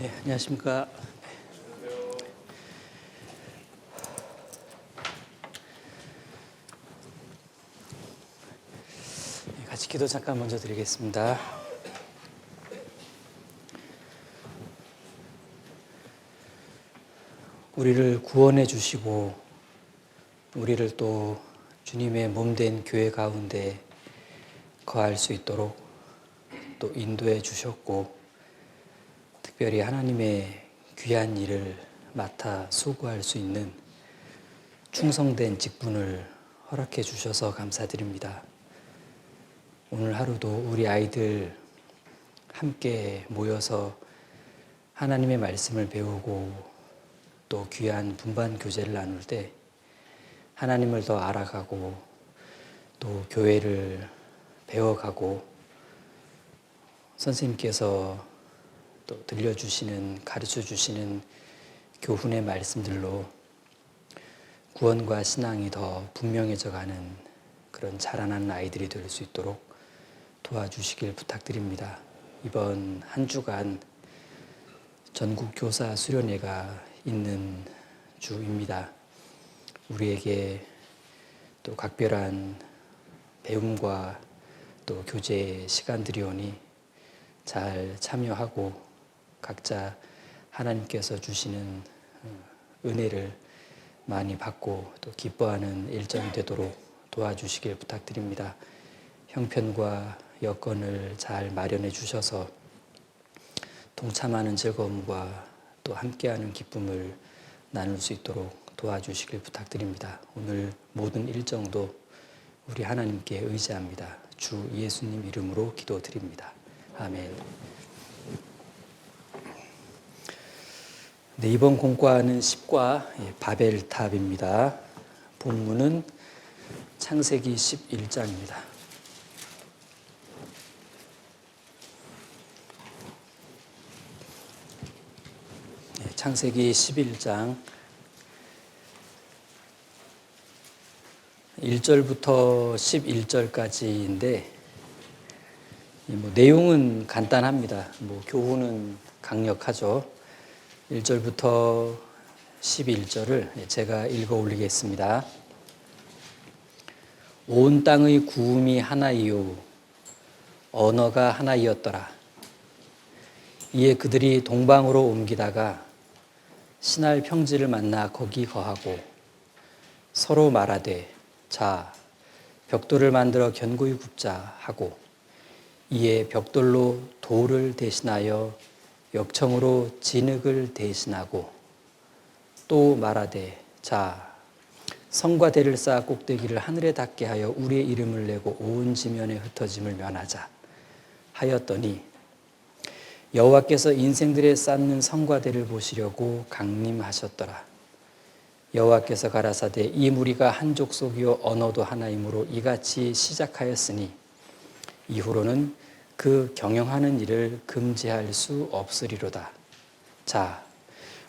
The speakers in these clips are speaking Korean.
네, 안녕하십니까. 같이 기도 잠깐 먼저 드리겠습니다. 우리를 구원해 주시고 우리를 또 주님의 몸된 교회 가운데 거할 수 있도록 또 인도해 주셨고, 특별히 하나님의 귀한 일을 맡아 수고할 수 있는 충성된 직분을 허락해 주셔서 감사드립니다. 오늘 하루도 우리 아이들 함께 모여서 하나님의 말씀을 배우고 또 귀한 분반 교제를 나눌 때 하나님을 더 알아가고 또 교회를 배워가고 선생님께서 또 들려주시는, 가르쳐주시는 교훈의 말씀들로 구원과 신앙이 더 분명해져가는 그런 자라나는 아이들이 될 수 있도록 도와주시길 부탁드립니다. 이번 한 주간 전국 교사 수련회가 있는 주입니다. 우리에게 또 각별한 배움과 또 교제 시간들이 오니 잘 참여하고 각자 하나님께서 주시는 은혜를 많이 받고 또 기뻐하는 일정이 되도록 도와주시길 부탁드립니다. 형편과 여건을 잘 마련해 주셔서 동참하는 즐거움과 또 함께하는 기쁨을 나눌 수 있도록 도와주시길 부탁드립니다. 오늘 모든 일정도 우리 하나님께 의지합니다. 주 예수님 이름으로 기도드립니다. 아멘. 네, 이번 공과는 10과 바벨탑입니다. 본문은 창세기 11장입니다. 창세기 11장 1절부터 11절까지인데 내용은 간단합니다. 교훈은 강력하죠. 1절부터 11절을 제가 읽어 올리겠습니다. 온 땅의 구음이 하나이요 언어가 하나이었더라. 이에 그들이 동방으로 옮기다가 신할 평지를 만나 거기 거하고 서로 말하되 자 벽돌을 만들어 견고히 굽자 하고 이에 벽돌로 돌을 대신하여 역청으로 진흙을 대신하고 또 말하되 자 성과 대를 쌓아 꼭대기를 하늘에 닿게 하여 우리의 이름을 내고 온 지면에 흩어짐을 면하자 하였더니 여호와께서 인생들에 쌓는 성과 대를 보시려고 강림하셨더라. 여호와께서 가라사대 이 무리가 한 족속이요 언어도 하나이므로 이같이 시작하였으니 이후로는 그 경영하는 일을 금지할 수 없으리로다. 자,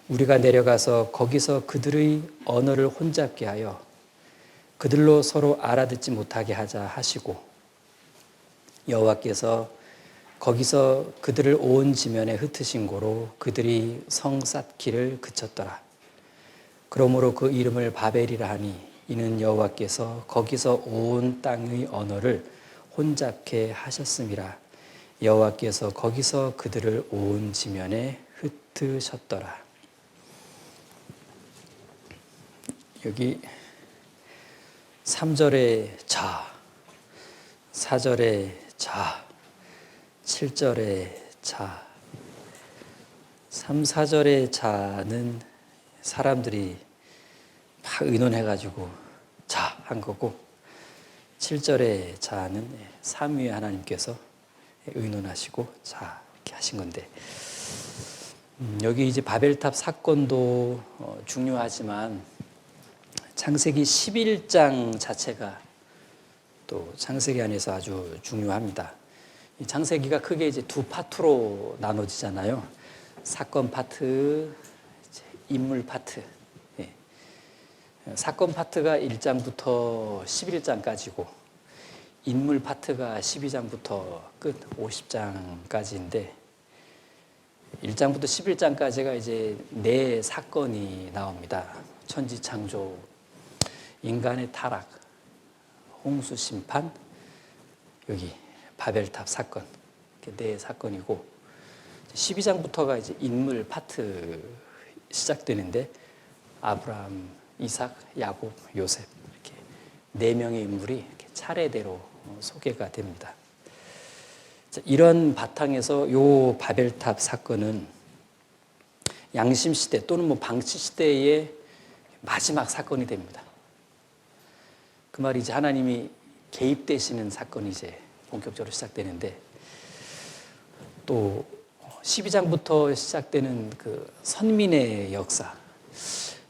우리가 내려가서 거기서 그들의 언어를 혼잡게 하여 그들로 서로 알아듣지 못하게 하자 하시고 여호와께서 거기서 그들을 온 지면에 흩으신 고로 그들이 성 쌓기를 그쳤더라. 그러므로 그 이름을 바벨이라 하니 이는 여호와께서 거기서 온 땅의 언어를 혼잡게 하셨음이라. 여호와께서 거기서 그들을 온 지면에 흩으셨더라. 여기 3절에 자, 4절에 자, 7절에 자, 3, 4절의 자는 사람들이 막 의논해가지고 자 한 거고 7절의 자는 삼위의 하나님께서 의논하시고 자 이렇게 하신 건데 여기 이제 바벨탑 사건도 중요하지만 창세기 11장 자체가 또 창세기 안에서 아주 중요합니다. 이 창세기가 크게 이제 두 파트로 나눠지잖아요. 사건 파트, 인물 파트. 예. 사건 파트가 1장부터 11장까지고 인물 파트가 12장부터 끝 50장까지인데 1장부터 11장까지가 이제 네 사건이 나옵니다. 천지창조, 인간의 타락, 홍수 심판, 여기 바벨탑 사건, 이렇게 네 사건이고 12장부터가 이제 인물 파트 시작되는데 아브라함, 이삭, 야곱, 요셉 이렇게 네 명의 인물이 이렇게 차례대로 소개가 됩니다. 이런 바탕에서 요 바벨탑 사건은 양심 시대 또는 뭐 방치 시대의 마지막 사건이 됩니다. 그 말이 이제 하나님이 개입되시는 사건이 이제 본격적으로 시작되는데 또 12장부터 시작되는 그 선민의 역사,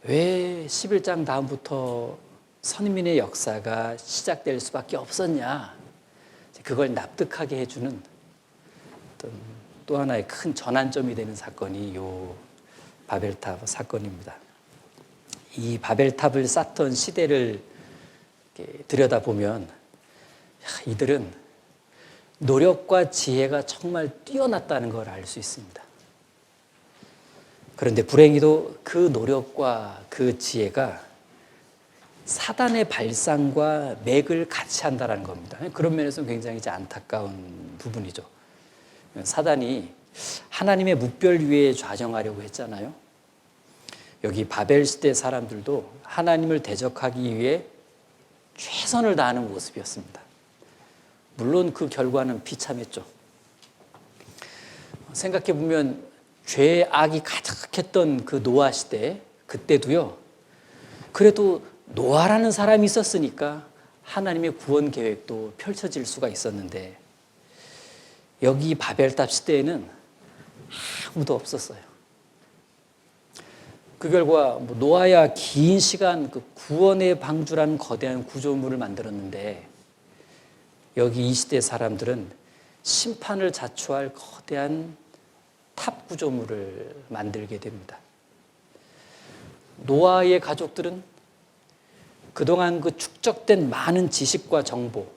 왜 11장 다음부터 선민의 역사가 시작될 수밖에 없었냐, 그걸 납득하게 해주는 어떤 또 하나의 큰 전환점이 되는 사건이 요 바벨탑 사건입니다. 이 바벨탑을 쌓던 시대를 들여다보면 이들은 노력과 지혜가 정말 뛰어났다는 걸 알 수 있습니다. 그런데 불행히도 그 노력과 그 지혜가 사단의 발상과 맥을 같이 한다는 겁니다. 그런 면에서 굉장히 이제 안타까운 부분이죠. 사단이 하나님의 뭇별 위에 좌정하려고 했잖아요. 여기 바벨 시대 사람들도 하나님을 대적하기 위해 최선을 다하는 모습이었습니다. 물론 그 결과는 비참했죠. 생각해 보면 죄의 악이 가득했던 그 노아 시대, 그때도요, 그래도 노아라는 사람이 있었으니까 하나님의 구원 계획도 펼쳐질 수가 있었는데 여기 바벨탑 시대에는 아무도 없었어요. 그 결과 노아야 긴 시간 그 구원의 방주라는 거대한 구조물을 만들었는데 여기 이 시대 사람들은 심판을 자초할 거대한 탑 구조물을 만들게 됩니다. 노아의 가족들은 그동안 그 축적된 많은 지식과 정보,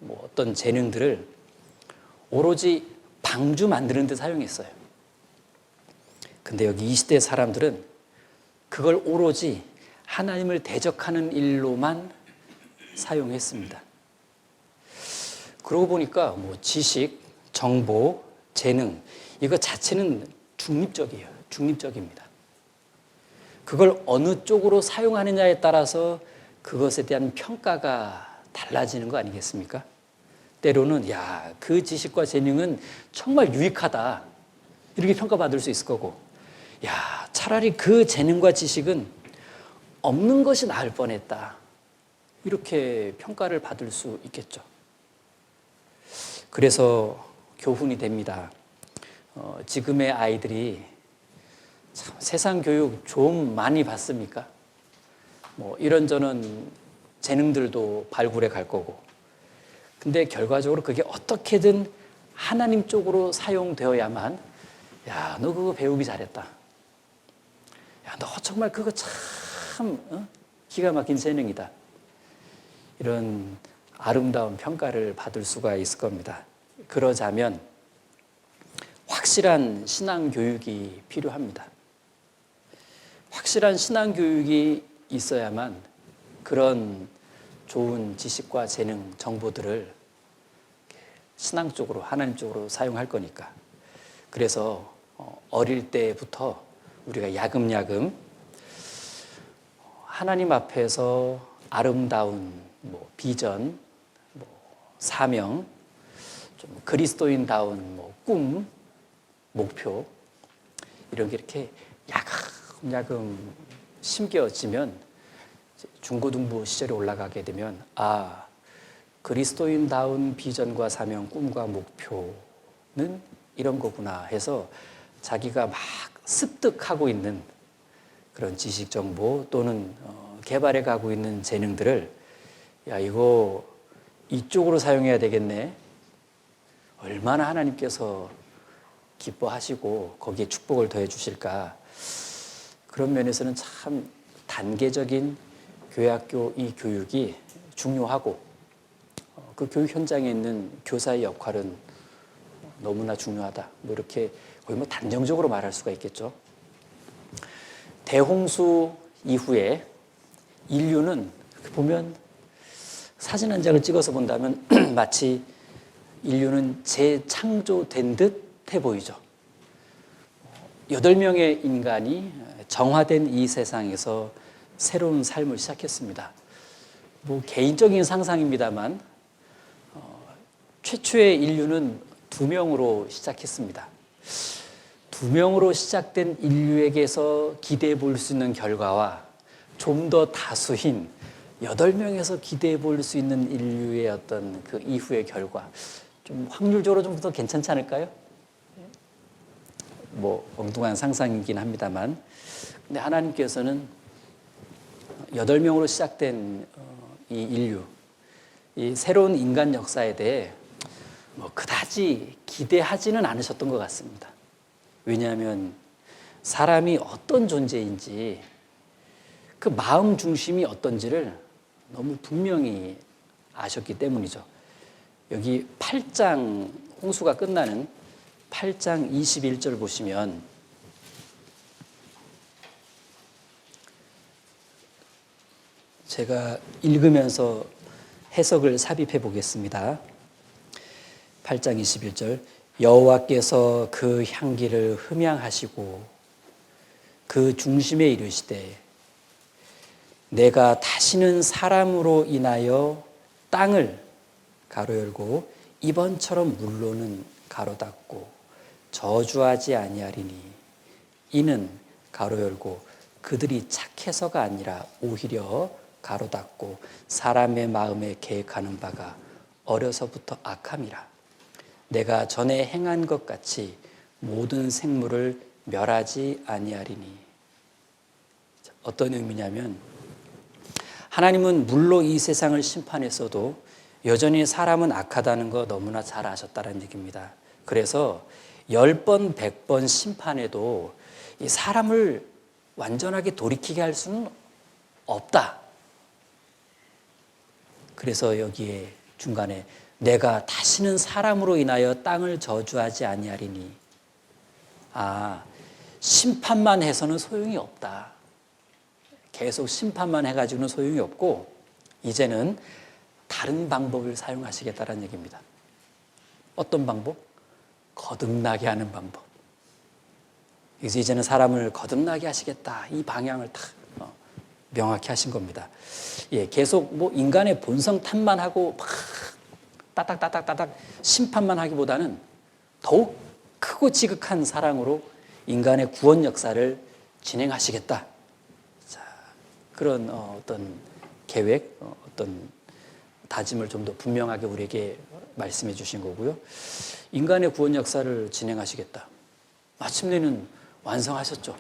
어떤 재능들을 오로지 방주 만드는 데 사용했어요. 근데 여기 이 시대 사람들은 그걸 오로지 하나님을 대적하는 일로만 사용했습니다. 그러고 보니까 지식, 정보, 재능 이거 자체는 중립적이에요. 중립적입니다. 그걸 어느 쪽으로 사용하느냐에 따라서 그것에 대한 평가가 달라지는 거 아니겠습니까? 때로는 그 지식과 재능은 정말 유익하다 이렇게 평가받을 수 있을 거고 차라리 그 재능과 지식은 없는 것이 나을 뻔했다 이렇게 평가를 받을 수 있겠죠. 그래서 교훈이 됩니다. 지금의 아이들이 참 세상 교육 좀 많이 받습니까? 이런저런 재능들도 발굴해 갈 거고 근데 결과적으로 그게 어떻게든 하나님 쪽으로 사용되어야만 너 그거 배우기 잘했다. 너 정말 그거 참 기가 막힌 재능이다. 이런 아름다운 평가를 받을 수가 있을 겁니다. 그러자면 확실한 신앙 교육이 필요합니다. 확실한 신앙 교육이 있어야만 그런 좋은 지식과 재능, 정보들을 신앙 쪽으로, 하나님 쪽으로 사용할 거니까. 그래서 어릴 때부터 우리가 야금야금 하나님 앞에서 아름다운 비전, 사명, 좀 그리스도인다운 꿈, 목표 이런 게 이렇게 야금야금 심겨지면 중고등부 시절에 올라가게 되면 그리스도인다운 비전과 사명, 꿈과 목표는 이런 거구나 해서 자기가 막 습득하고 있는 그런 지식 정보 또는 개발해 가고 있는 재능들을 이거 이쪽으로 사용해야 되겠네. 얼마나 하나님께서 기뻐하시고 거기에 축복을 더해 주실까. 그런 면에서는 참 단계적인 교회학교 이 교육이 중요하고 그 교육 현장에 있는 교사의 역할은 너무나 중요하다. 이렇게 거의 뭐 단정적으로 말할 수가 있겠죠. 대홍수 이후에 인류는 보면 사진 한 장을 찍어서 본다면 마치 인류는 재창조된 듯 해 보이죠. 8명의 인간이 정화된 이 세상에서 새로운 삶을 시작했습니다. 뭐 개인적인 상상입니다만 최초의 인류는 2명으로 시작했습니다. 2명으로 시작된 인류에게서 기대해 볼 수 있는 결과와 좀 더 다수인 8명에서 기대해 볼 수 있는 인류의 어떤 그 이후의 결과, 좀 확률적으로 좀 더 괜찮지 않을까요? 뭐 엉뚱한 상상이긴 합니다만, 근데 하나님께서는 8명으로 시작된 이 인류, 이 새로운 인간 역사에 대해 뭐 그다지 기대하지는 않으셨던 것 같습니다. 왜냐하면 사람이 어떤 존재인지, 그 마음 중심이 어떤지를 너무 분명히 아셨기 때문이죠. 여기 8장, 홍수가 끝나는 8장 21절 보시면 제가 읽으면서 해석을 삽입해 보겠습니다. 8장 21절, 여호와께서 그 향기를 흠양하시고 그 중심에 이르시되 내가 다시는 사람으로 인하여 땅을 가로 열고 이번처럼 물로는 가로 닫고 저주하지 아니하리니 이는 가로 열고 그들이 착해서가 아니라 오히려 가로 닫고 사람의 마음에 계획하는 바가 어려서부터 악함이라. 내가 전에 행한 것 같이 모든 생물을 멸하지 아니하리니. 어떤 의미냐면 하나님은 물로 이 세상을 심판했어도 여전히 사람은 악하다는 거 너무나 잘 아셨다는 얘기입니다. 그래서 10번, 100번 심판해도 이 사람을 완전하게 돌이키게 할 수는 없다. 그래서 여기에 중간에 내가 다시는 사람으로 인하여 땅을 저주하지 아니하리니, 심판만 해서는 소용이 없다. 계속 심판만 해가지고는 소용이 없고 이제는 다른 방법을 사용하시겠다는 얘기입니다. 어떤 방법? 거듭나게 하는 방법. 그래서 이제는 사람을 거듭나게 하시겠다. 이 방향을 다 명확히 하신 겁니다. 예, 계속 뭐 인간의 본성 탓만 하고 막 따닥따닥따닥 심판만 하기보다는 더욱 크고 지극한 사랑으로 인간의 구원 역사를 진행하시겠다. 자, 그런 어떤 계획, 어떤 다짐을 좀 더 분명하게 우리에게 말씀해 주신 거고요. 인간의 구원 역사를 진행하시겠다. 마침내는 완성하셨죠.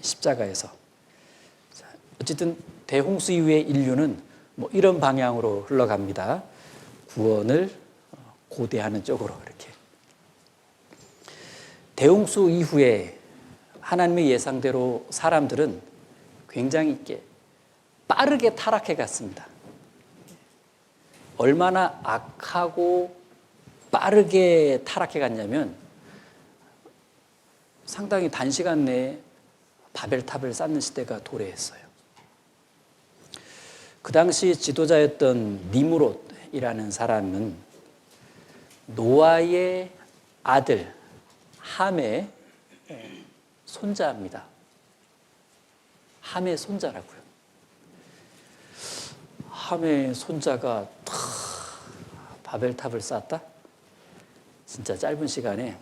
십자가에서. 자, 어쨌든 대홍수 이후의 인류는 뭐 이런 방향으로 흘러갑니다. 구원을 고대하는 쪽으로 이렇게. 대홍수 이후에 하나님의 예상대로 사람들은 굉장히 있게 빠르게 타락해 갔습니다. 얼마나 악하고 빠르게 타락해 갔냐면 상당히 단시간 내에 바벨탑을 쌓는 시대가 도래했어요. 그 당시 지도자였던 니므롯이라는 사람은 노아의 아들 함의 손자입니다. 함의 손자라고요. 함의 손자가 바벨탑을 쌓았다? 진짜 짧은 시간에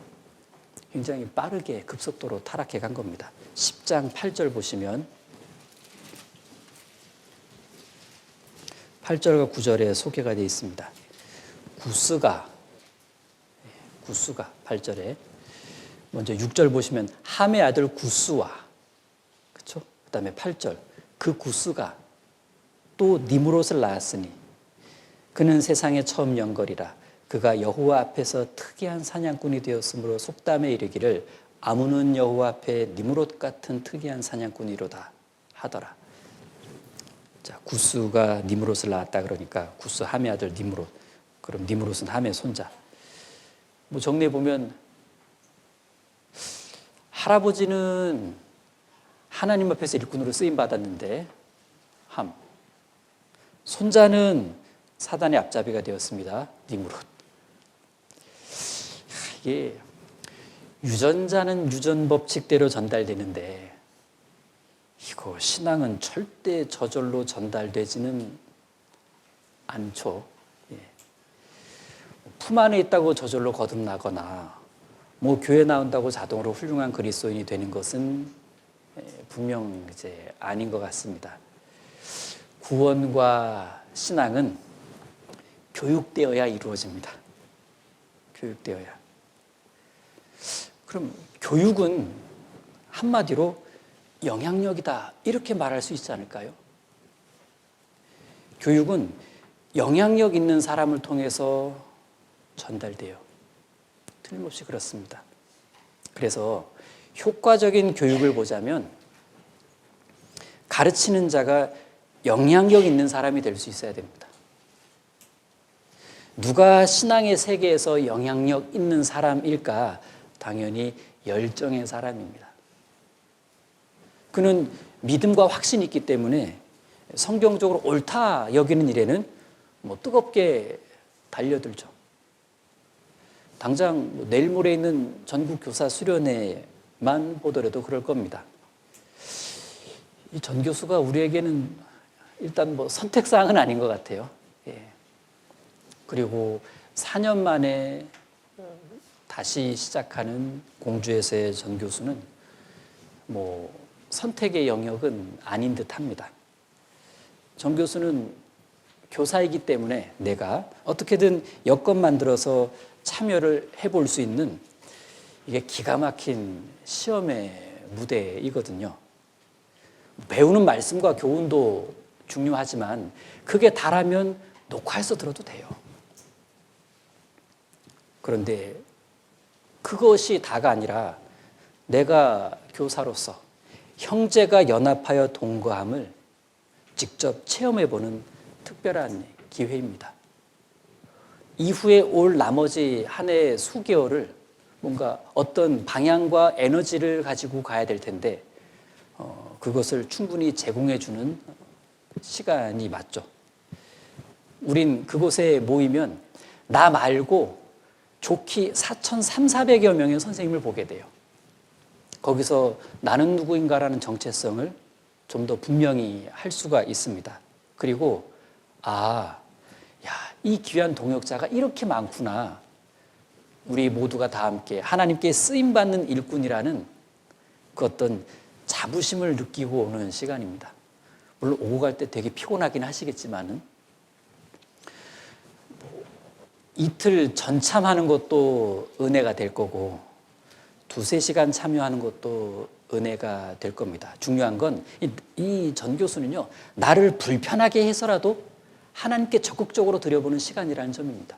굉장히 빠르게 급속도로 타락해 간 겁니다. 10장 8절 보시면 8절과 9절에 소개가 되어 있습니다. 구스가 8절에 먼저 6절 보시면 함의 아들 구스와, 그렇죠? 그다음에 8절 그 구스가 또 니므롯을 낳았으니 그는 세상에 처음 연걸이라. 그가 여호와 앞에서 특이한 사냥꾼이 되었으므로 속담에 이르기를 아무는 여호와 앞에 니므롯 같은 특이한 사냥꾼이로다 하더라. 자, 구스가 니므롯을 낳았다 그러니까 구스 함의 아들 니므롯. 그럼 니므롯은 함의 손자. 뭐 정리해 보면 할아버지는 하나님 앞에서 일꾼으로 쓰임 받았는데 함. 손자는 사단의 앞잡이가 되었습니다. 니므롯. 이게 유전자는 유전 법칙대로 전달되는데 이거 신앙은 절대 저절로 전달되지는 않죠. 예. 품 안에 있다고 저절로 거듭나거나 뭐 교회 나온다고 자동으로 훌륭한 그리스도인이 되는 것은 분명 이제 아닌 것 같습니다. 구원과 신앙은 교육되어야 이루어집니다. 교육되어야. 그럼 교육은 한마디로 영향력이다 이렇게 말할 수 있지 않을까요? 교육은 영향력 있는 사람을 통해서 전달돼요. 틀림없이 그렇습니다. 그래서 효과적인 교육을 보자면 가르치는 자가 영향력 있는 사람이 될 수 있어야 됩니다. 누가 신앙의 세계에서 영향력 있는 사람일까? 당연히 열정의 사람입니다. 그는 믿음과 확신이 있기 때문에 성경적으로 옳다 여기는 일에는 뜨겁게 달려들죠. 당장 내일 모레 있는 전국 교사 수련회만 보더라도 그럴 겁니다. 이 전 교수가 우리에게는 일단 선택사항은 아닌 것 같아요. 예. 그리고 4년 만에 다시 시작하는 공주에서의 전 교수는 선택의 영역은 아닌 듯합니다. 전 교수는 교사이기 때문에 내가 어떻게든 여건 만들어서 참여를 해볼 수 있는 이게 기가 막힌 시험의 무대이거든요. 배우는 말씀과 교훈도 중요하지만 그게 다라면 녹화해서 들어도 돼요. 그런데 그것이 다가 아니라 내가 교사로서 형제가 연합하여 동거함을 직접 체험해보는 특별한 기회입니다. 이후에 올 나머지 한 해의 수개월을 뭔가 어떤 방향과 에너지를 가지고 가야 될 텐데 그것을 충분히 제공해주는 시간이 맞죠. 우린 그곳에 모이면 나 말고 좋기 4,300여 명의 선생님을 보게 돼요. 거기서 나는 누구인가라는 정체성을 좀 더 분명히 할 수가 있습니다. 그리고 이 귀한 동역자가 이렇게 많구나. 우리 모두가 다 함께 하나님께 쓰임받는 일꾼이라는 그 어떤 자부심을 느끼고 오는 시간입니다. 물론 오고 갈 때 되게 피곤하긴 하시겠지만은 이틀 전참하는 것도 은혜가 될 거고 2-3시간 참여하는 것도 은혜가 될 겁니다. 중요한 건 이 전 교수는요, 나를 불편하게 해서라도 하나님께 적극적으로 드려보는 시간이라는 점입니다.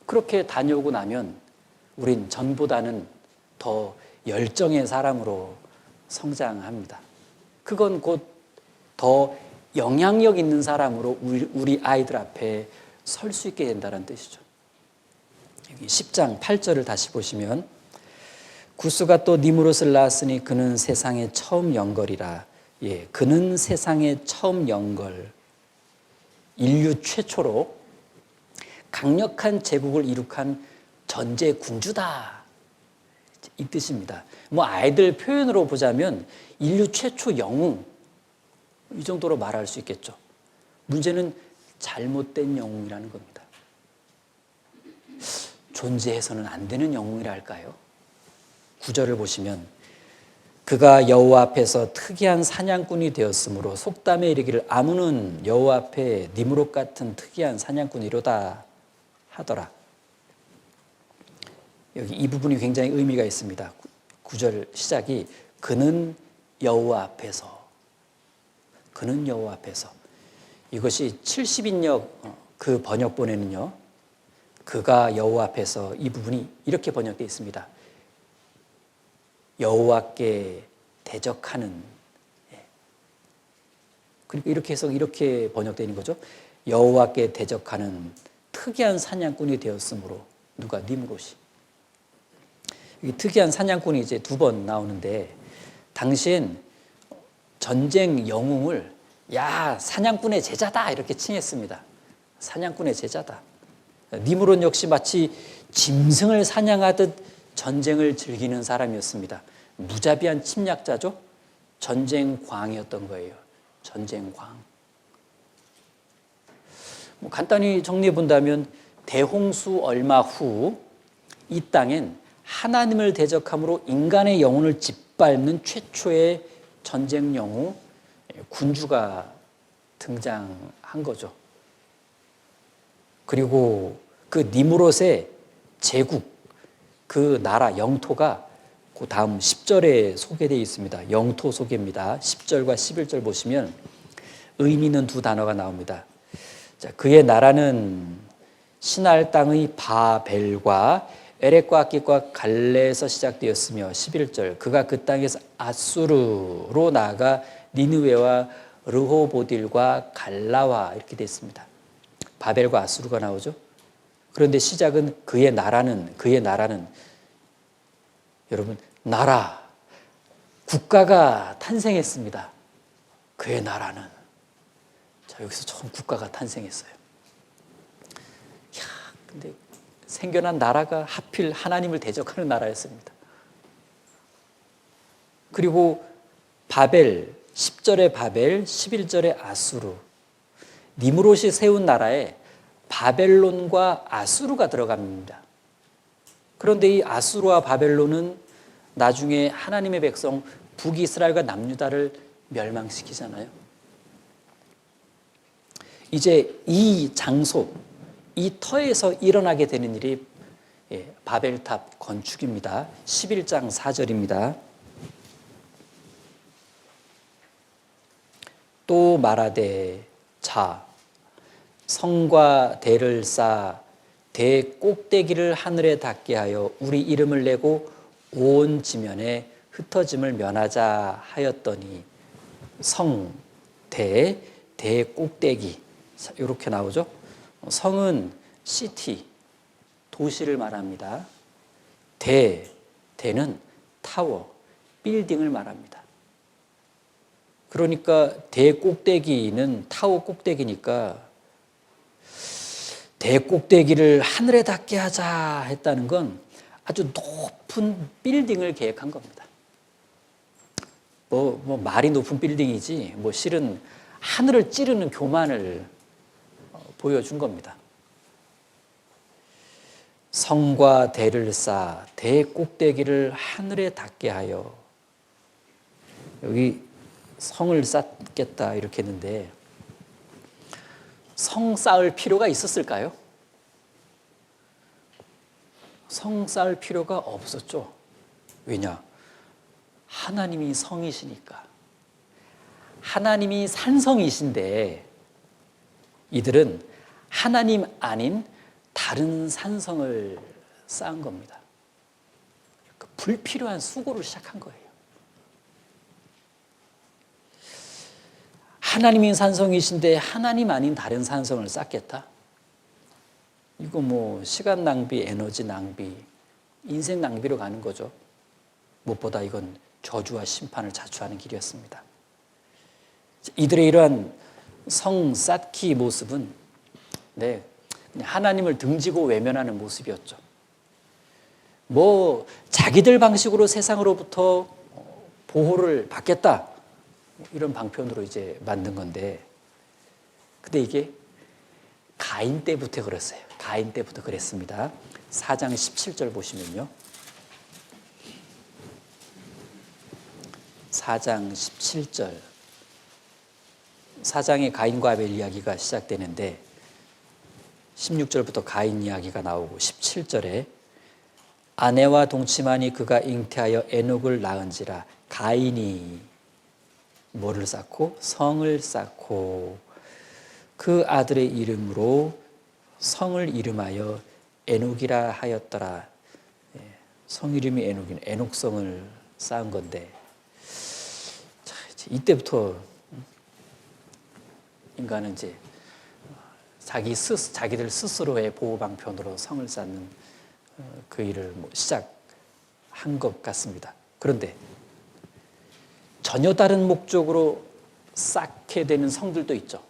그렇게 다녀오고 나면 우린 전보다는 더 열정의 사람으로 성장합니다. 그건 곧 더 영향력 있는 사람으로 우리 아이들 앞에 설 수 있게 된다는 뜻이죠. 여기 10장 8절을 다시 보시면 구스가 또 니므롯을 낳았으니 그는 세상의 처음 영걸이라. 예, 그는 세상의 처음 영걸. 인류 최초로 강력한 제국을 이룩한 전제 군주다. 이 뜻입니다. 아이들 표현으로 보자면 인류 최초 영웅. 이 정도로 말할 수 있겠죠. 문제는 잘못된 영웅이라는 겁니다. 존재해서는 안 되는 영웅이라 할까요? 9절을 보시면 그가 여호와 앞에서 특이한 사냥꾼이 되었으므로 속담에 이르기를 아무는 여호와 앞에 니므롯 같은 특이한 사냥꾼이로다 하더라. 여기 이 부분이 굉장히 의미가 있습니다. 9절 시작이 그는 여호와 앞에서, 그는 여호와 앞에서. 이것이 70인역 그 번역본에는요, 그가 여호와 앞에서 이 부분이 이렇게 번역되어 있습니다. 여호와께 대적하는. 그러니까 이렇게 해서 이렇게 번역되는 거죠. 여호와께 대적하는 특이한 사냥꾼이 되었으므로. 누가? 니므롯이. 여기 특이한 사냥꾼이 이제 2번 나오는데, 당시엔 전쟁 영웅을 야, 사냥꾼의 제자다 이렇게 칭했습니다. 사냥꾼의 제자다. 니므롯 역시 마치 짐승을 사냥하듯 전쟁을 즐기는 사람이었습니다. 무자비한 침략자죠. 전쟁광이었던 거예요. 전쟁광. 간단히 정리해 본다면 대홍수 얼마 후 이 땅엔 하나님을 대적함으로 인간의 영혼을 짓밟는 최초의 전쟁 영웅 군주가 등장한 거죠. 그리고 그 니므롯의 제국, 그 나라 영토가 그 다음 10절에 소개되어 있습니다. 영토 소개입니다. 10절과 11절 보시면 의미 있는 2 단어가 나옵니다. 자, 그의 나라는 시날 땅의 바벨과 에렉과 악깃과 갈레에서 시작되었으며 11절 그가 그 땅에서 아수르로 나아가 니느웨와 르호보딜과 갈라와 이렇게 됐습니다. 바벨과 아수르가 나오죠. 그런데 시작은 그의 나라는 여러분 나라 국가가 탄생했습니다. 그의 나라는 자 여기서 처음 국가가 탄생했어요. 야, 근데 생겨난 나라가 하필 하나님을 대적하는 나라였습니다. 그리고 바벨 10절에 바벨 11절에 아수르 니므롯이 세운 나라에 바벨론과 아수르가 들어갑니다. 그런데 이 아수르와 바벨론은 나중에 하나님의 백성 북이스라엘과 남유다를 멸망시키잖아요. 이제 이 장소, 이 터에서 일어나게 되는 일이 바벨탑 건축입니다. 11장 4절입니다. 또 말하되 자 성과 대를 쌓아 대 꼭대기를 하늘에 닿게 하여 우리 이름을 내고 온 지면에 흩어짐을 면하자 하였더니 성, 대 꼭대기 이렇게 나오죠. 성은 시티, 도시를 말합니다. 대는 타워, 빌딩을 말합니다. 그러니까 대 꼭대기는 타워 꼭대기니까 대 꼭대기를 하늘에 닿게 하자 했다는 건 아주 높은 빌딩을 계획한 겁니다. 말이 높은 빌딩이지 실은 하늘을 찌르는 교만을 보여준 겁니다. 성과 대를 쌓아 대 꼭대기를 하늘에 닿게 하여 여기 성을 쌓겠다 이렇게 했는데 성 쌓을 필요가 있었을까요? 성 쌓을 필요가 없었죠. 왜냐? 하나님이 성이시니까. 하나님이 산성이신데 이들은 하나님 아닌 다른 산성을 쌓은 겁니다. 불필요한 수고를 시작한 거예요. 하나님이 산성이신데 하나님 아닌 다른 산성을 쌓겠다? 이거 시간 낭비, 에너지 낭비, 인생 낭비로 가는 거죠. 무엇보다 이건 저주와 심판을 자초하는 길이었습니다. 이들의 이러한 성 쌓기 모습은 그냥 하나님을 등지고 외면하는 모습이었죠. 자기들 방식으로 세상으로부터 보호를 받겠다 이런 방편으로 이제 만든 건데, 근데 이게 가인 때부터 그랬어요. 가인 때부터 그랬습니다. 4장 17절 보시면요. 4장 17절. 4장에 가인과 아벨 이야기가 시작되는데 16절부터 가인 이야기가 나오고 17절에 아내와 동침하니 그가 잉태하여 에녹을 낳은지라 가인이 뭐를 쌓고? 성을 쌓고 그 아들의 이름으로 성을 이름하여 에녹이라 하였더라. 성 이름이 에녹이네. 에녹성을 쌓은 건데 이때부터 인간은 이제 자기들 스스로의 보호 방편으로 성을 쌓는 그 일을 시작한 한 것 같습니다. 그런데 전혀 다른 목적으로 쌓게 되는 성들도 있죠.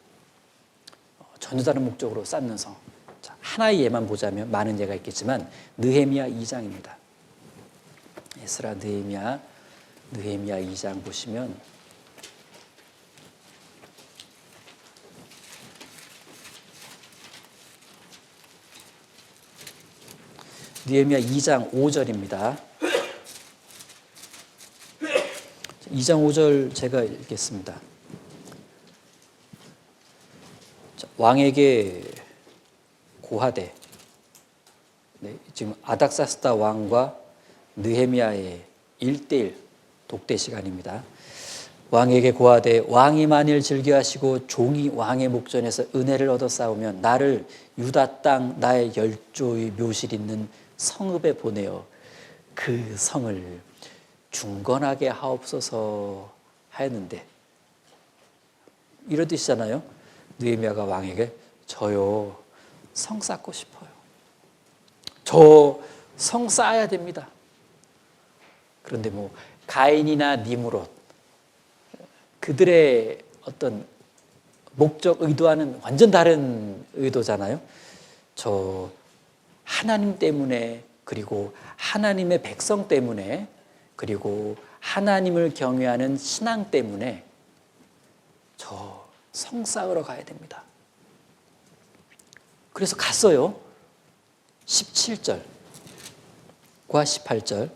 전혀 다른 목적으로 쌓는 성. 자, 하나의 예만 보자면 많은 예가 있겠지만 느헤미야 2장입니다. 에스라 느헤미야 2장 보시면 느헤미야 2장 5절입니다. 2장 5절 제가 읽겠습니다. 왕에게 고하되, 네, 지금 아닥사스다 왕과 느헤미야의 1:1 독대 시간입니다. 왕에게 고하되 왕이 만일 즐겨하시고 종이 왕의 목전에서 은혜를 얻어 싸우면 나를 유다 땅 나의 열조의 묘실 있는 성읍에 보내어 그 성을 중건하게 하옵소서 하였는데, 이런 뜻이잖아요. 느헤미야가 왕에게 저요 성 쌓고 싶어요. 저 성 쌓아야 됩니다. 그런데 뭐 가인이나 니므롯 그들의 어떤 목적 의도와는 완전 다른 의도잖아요. 저 하나님 때문에, 그리고 하나님의 백성 때문에, 그리고 하나님을 경외하는 신앙 때문에 저 성 쌓으러 가야 됩니다. 그래서 갔어요. 17절과 18절.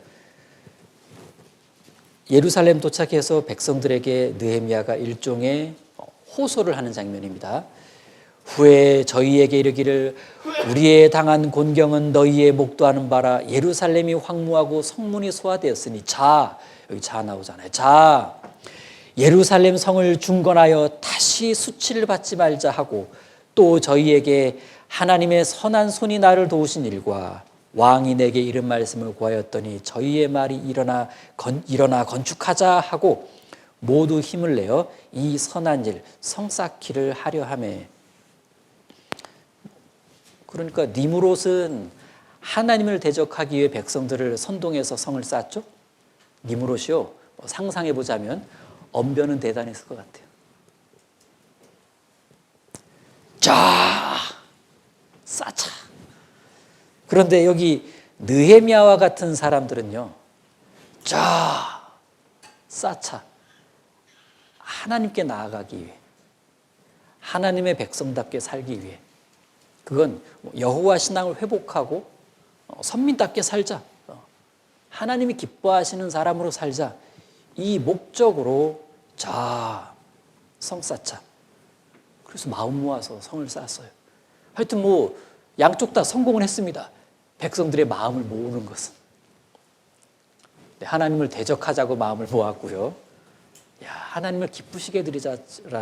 예루살렘 도착해서 백성들에게 느헤미야가 일종의 호소를 하는 장면입니다. 후에 저희에게 이르기를 우리의 당한 곤경은 너희의 목도하는 바라 예루살렘이 황무하고 성문이 소화되었으니 자, 여기 자 나오잖아요. 자, 예루살렘 성을 중건하여 다시 수치를 받지 말자 하고, 또 저희에게 하나님의 선한 손이 나를 도우신 일과 왕이 내게 이른 말씀을 구하였더니 저희의 말이 일어나 건축하자 하고 모두 힘을 내어 이 선한 일 성 쌓기를 하려 하매. 그러니까 니므롯은 하나님을 대적하기 위해 백성들을 선동해서 성을 쌓았죠. 니므롯이요, 상상해 보자면 언변은 대단했을 것 같아요. 자, 쌓자. 그런데 여기 느헤미야와 같은 사람들은요, 자, 쌓자. 하나님께 나아가기 위해, 하나님의 백성답게 살기 위해, 그건 여호와 신앙을 회복하고 선민답게 살자, 하나님이 기뻐하시는 사람으로 살자, 이 목적으로 자, 성 쌓자. 그래서 마음 모아서 성을 쌓았어요. 하여튼 뭐 양쪽 다 성공을 했습니다. 백성들의 마음을 모으는 것은. 하나님을 대적하자고 마음을 모았고요. 하나님을 기쁘시게 드리자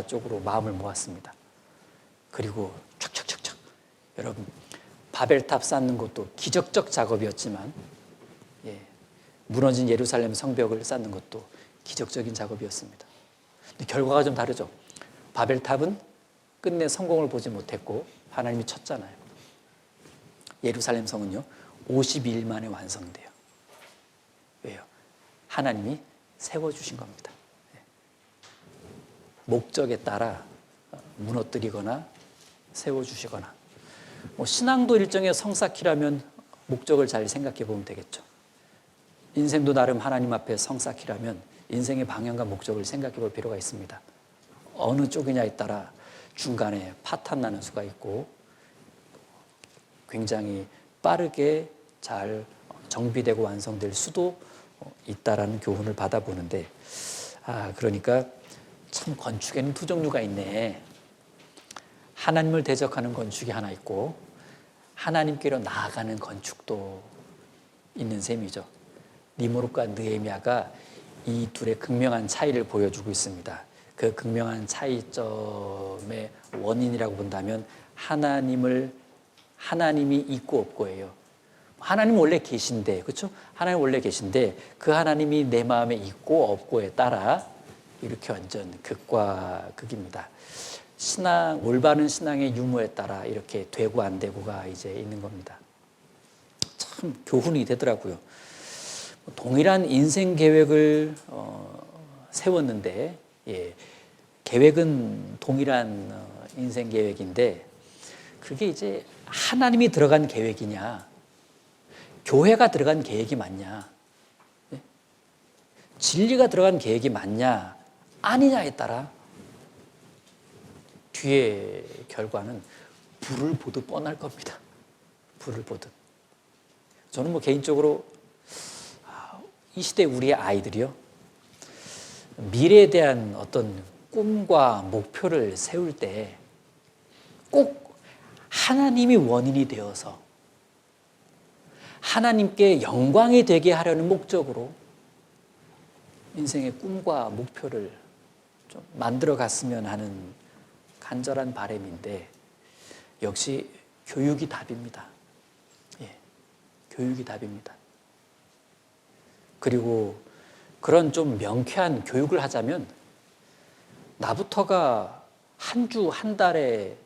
쪽으로 마음을 모았습니다. 그리고 촥촥촥촥. 여러분, 바벨탑 쌓는 것도 기적적 작업이었지만, 무너진 예루살렘 성벽을 쌓는 것도 기적적인 작업이었습니다. 근데 결과가 좀 다르죠. 바벨탑은 끝내 성공을 보지 못했고 하나님이 쳤잖아요. 예루살렘 성은요 52일 만에 완성돼요. 왜요? 하나님이 세워주신 겁니다. 목적에 따라 무너뜨리거나 세워주시거나, 신앙도 일종의 성쌓기라면 목적을 잘 생각해 보면 되겠죠. 인생도 나름 하나님 앞에 성쌓기라면 인생의 방향과 목적을 생각해 볼 필요가 있습니다. 어느 쪽이냐에 따라 중간에 파탄 나는 수가 있고 굉장히 빠르게 잘 정비되고 완성될 수도 있다라는 교훈을 받아보는데, 그러니까 참 건축에는 두 종류가 있네. 하나님을 대적하는 건축이 하나 있고 하나님께로 나아가는 건축도 있는 셈이죠. 니므롯과 느헤미야가 이 둘의 극명한 차이를 보여주고 있습니다. 그 극명한 차이점의 원인이라고 본다면 하나님이 있고 없고예요. 하나님 원래 계신데, 그렇죠? 하나님 원래 계신데 그 하나님이 내 마음에 있고 없고에 따라 이렇게 완전 극과 극입니다. 신앙, 올바른 신앙의 유무에 따라 이렇게 되고 안 되고가 이제 있는 겁니다. 참 교훈이 되더라고요. 동일한 인생 계획을 세웠는데, 계획은 동일한 인생 계획인데 그게 이제 하나님이 들어간 계획이냐, 교회가 들어간 계획이 맞냐, 진리가 들어간 계획이 맞냐 아니냐에 따라 뒤의 결과는 불을 보듯 뻔할 겁니다. 불을 보듯. 저는 개인적으로 이 시대 우리의 아이들이요, 미래에 대한 어떤 꿈과 목표를 세울 때 꼭 하나님이 원인이 되어서 하나님께 영광이 되게 하려는 목적으로 인생의 꿈과 목표를 좀 만들어 갔으면 하는 간절한 바람인데, 역시 교육이 답입니다. 교육이 답입니다. 그리고 그런 좀 명쾌한 교육을 하자면 나부터가 한 주, 한 달의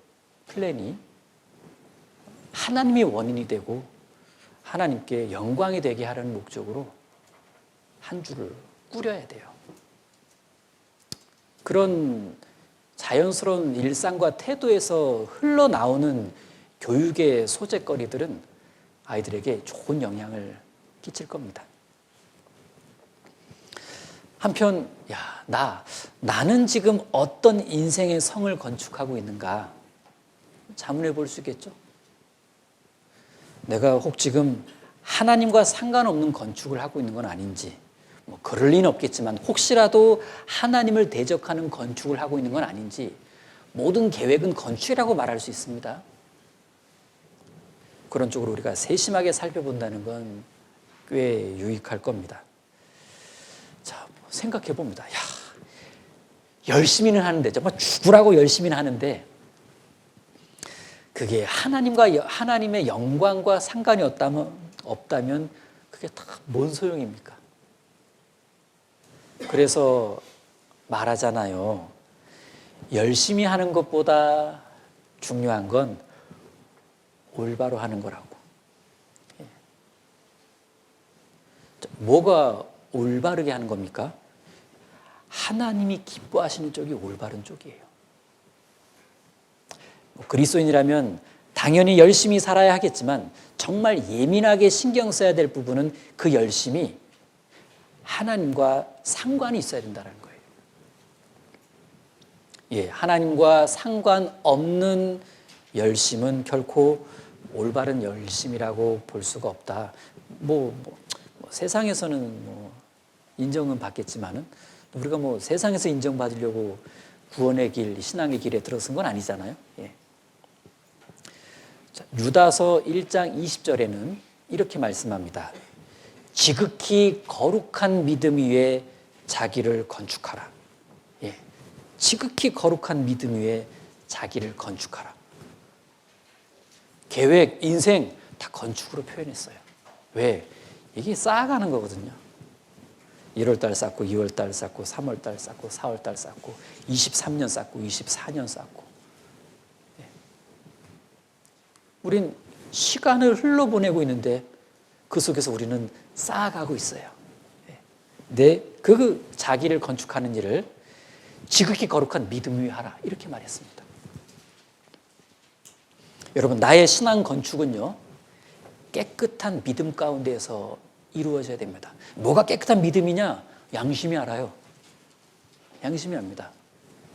플랜이 하나님이 원인이 되고 하나님께 영광이 되게 하려는 목적으로 한 주를 꾸려야 돼요. 그런 자연스러운 일상과 태도에서 흘러나오는 교육의 소재거리들은 아이들에게 좋은 영향을 끼칠 겁니다. 한편, 나는 지금 어떤 인생의 성을 건축하고 있는가 자문해 볼 수 있겠죠? 내가 혹 지금 하나님과 상관없는 건축을 하고 있는 건 아닌지, 그럴 리는 없겠지만 혹시라도 하나님을 대적하는 건축을 하고 있는 건 아닌지, 모든 계획은 건축이라고 말할 수 있습니다. 그런 쪽으로 우리가 세심하게 살펴본다는 건 꽤 유익할 겁니다. 자, 생각해 봅니다. 열심히는 하는데, 정말 죽으라고 열심히는 하는데 그게 하나님의 영광과 상관이 없다면 그게 다 뭔 소용입니까? 그래서 말하잖아요. 열심히 하는 것보다 중요한 건 올바로 하는 거라고. 뭐가 올바르게 하는 겁니까? 하나님이 기뻐하시는 쪽이 올바른 쪽이에요. 그리스도인이라면 당연히 열심히 살아야 하겠지만 정말 예민하게 신경 써야 될 부분은 그 열심이 하나님과 상관이 있어야 된다는 거예요. 하나님과 상관없는 열심은 결코 올바른 열심이라고 볼 수가 없다. 세상에서는 인정은 받겠지만은 우리가 세상에서 인정받으려고 구원의 길, 신앙의 길에 들어선 건 아니잖아요. 자, 유다서 1장 20절에는 이렇게 말씀합니다. 지극히 거룩한 믿음 위에 자기를 건축하라. 지극히 거룩한 믿음 위에 자기를 건축하라. 계획, 인생 다 건축으로 표현했어요. 왜? 이게 쌓아가는 거거든요. 1월달 쌓고 2월달 쌓고 3월달 쌓고 4월달 쌓고 23년 쌓고 24년 쌓고. 우린 시간을 흘러보내고 있는데 그 속에서 우리는 쌓아가고 있어요. 그 자기를 건축하는 일을 지극히 거룩한 믿음 위에 하라, 이렇게 말했습니다. 여러분, 나의 신앙 건축은요, 깨끗한 믿음 가운데에서 이루어져야 됩니다. 뭐가 깨끗한 믿음이냐? 양심이 알아요. 양심이 압니다.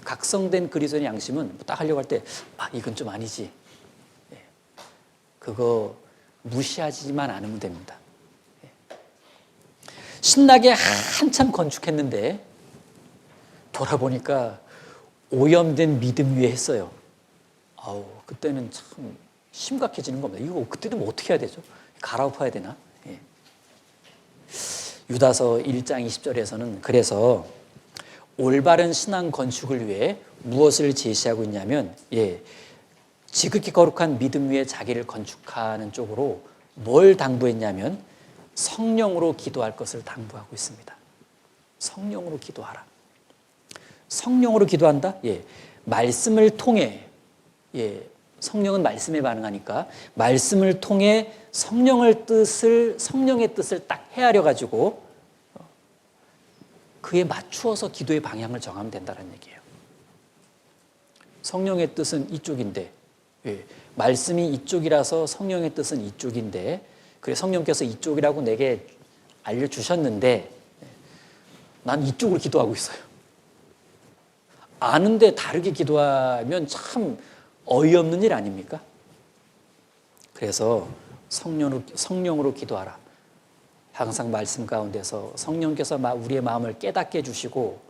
각성된 그리스도의 양심은 딱 하려고 할 때 이건 좀 아니지. 그거 무시하지만 않으면 됩니다. 신나게 한참 건축했는데 돌아보니까 오염된 믿음 위에 했어요. 그때는 참 심각해지는 겁니다. 이거 그때도 어떻게 해야 되죠? 갈아엎어야 되나? 유다서 1장 20절에서는 그래서 올바른 신앙 건축을 위해 무엇을 제시하고 있냐면, 지극히 거룩한 믿음 위에 자기를 건축하는 쪽으로 뭘 당부했냐면 성령으로 기도할 것을 당부하고 있습니다. 성령으로 기도하라. 성령으로 기도한다? 말씀을 통해, 성령은 말씀에 반응하니까 말씀을 통해 성령의 뜻을 딱 헤아려 가지고 그에 맞추어서 기도의 방향을 정하면 된다는 얘기예요. 성령의 뜻은 이쪽인데, 말씀이 이쪽이라서 성령의 뜻은 이쪽인데, 그래 성령께서 이쪽이라고 내게 알려주셨는데 난 이쪽으로 기도하고 있어요. 아는데 다르게 기도하면 참 어이없는 일 아닙니까? 그래서 성령으로 기도하라. 항상 말씀 가운데서 성령께서 우리의 마음을 깨닫게 해주시고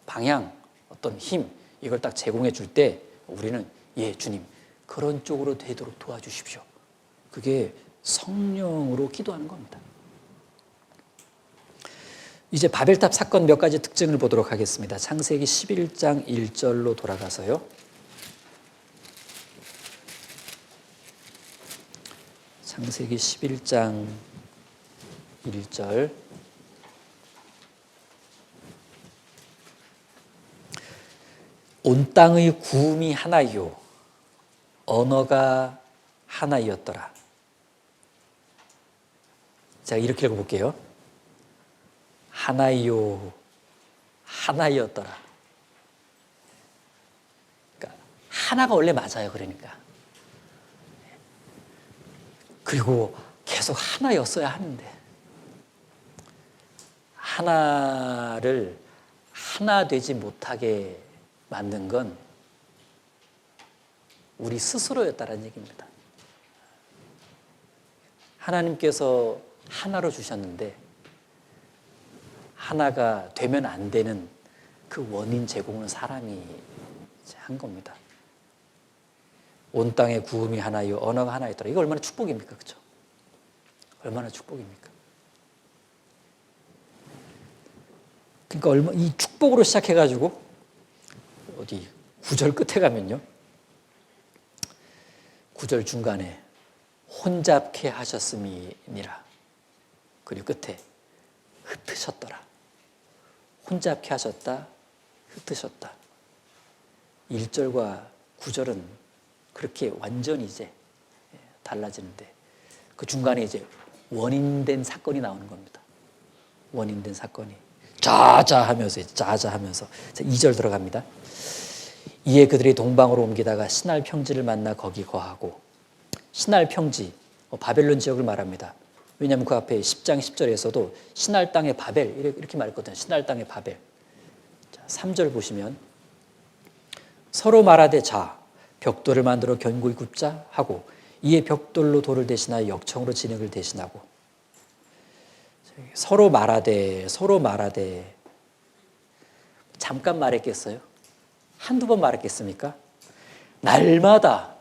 방향, 어떤 힘 이걸 딱 제공해 줄 때 우리는 예 주님 그런 쪽으로 되도록 도와주십시오. 그게 성령으로 기도하는 겁니다. 이제 바벨탑 사건 몇 가지 특징을 보도록 하겠습니다. 창세기 11장 1절로 돌아가서요. 창세기 11장 1절. 온 땅의 구음이 하나이요 언어가 하나이었더라. 제가 이렇게 읽어볼게요. 하나이요 하나이었더라. 그러니까 하나가 원래 맞아요. 그러니까. 그리고 계속 하나였어야 하는데 하나를 하나 되지 못하게 만든 건 우리 스스로였다는 얘기입니다. 하나님께서 하나로 주셨는데 하나가 되면 안 되는 그 원인 제공은 사람이 한 겁니다. 온 땅의 구음이 하나요 언어가 하나였더라. 이거 얼마나 축복입니까? 그렇죠? 얼마나 축복입니까? 그러니까 이 축복으로 시작해가지고 어디 9절 끝에 가면요. 9절 중간에 혼잡케 하셨음이니라. 그리고 끝에 흩으셨더라. 혼잡케 하셨다, 흩으셨다. 1절과 9절은 그렇게 완전히 이제 달라지는데 그 중간에 이제 원인된 사건이 나오는 겁니다. 원인된 사건이 자자하면서 2절 들어갑니다. 이에 그들이 동방으로 옮기다가 신할 평지를 만나 거기 거하고. 신할 평지 바벨론 지역을 말합니다. 왜냐하면 그 앞에 10장 10절에서도 신할 땅의 바벨 이렇게 말했거든요. 신할 땅의 바벨. 자, 3절 보시면 서로 말하되 자 벽돌을 만들어 견고히 굽자 하고 이에 벽돌로 돌을 대신하여 역청으로 진흙을 대신하고. 서로 말하되 잠깐 말했겠어요? 한두 번 말했겠습니까? 날마다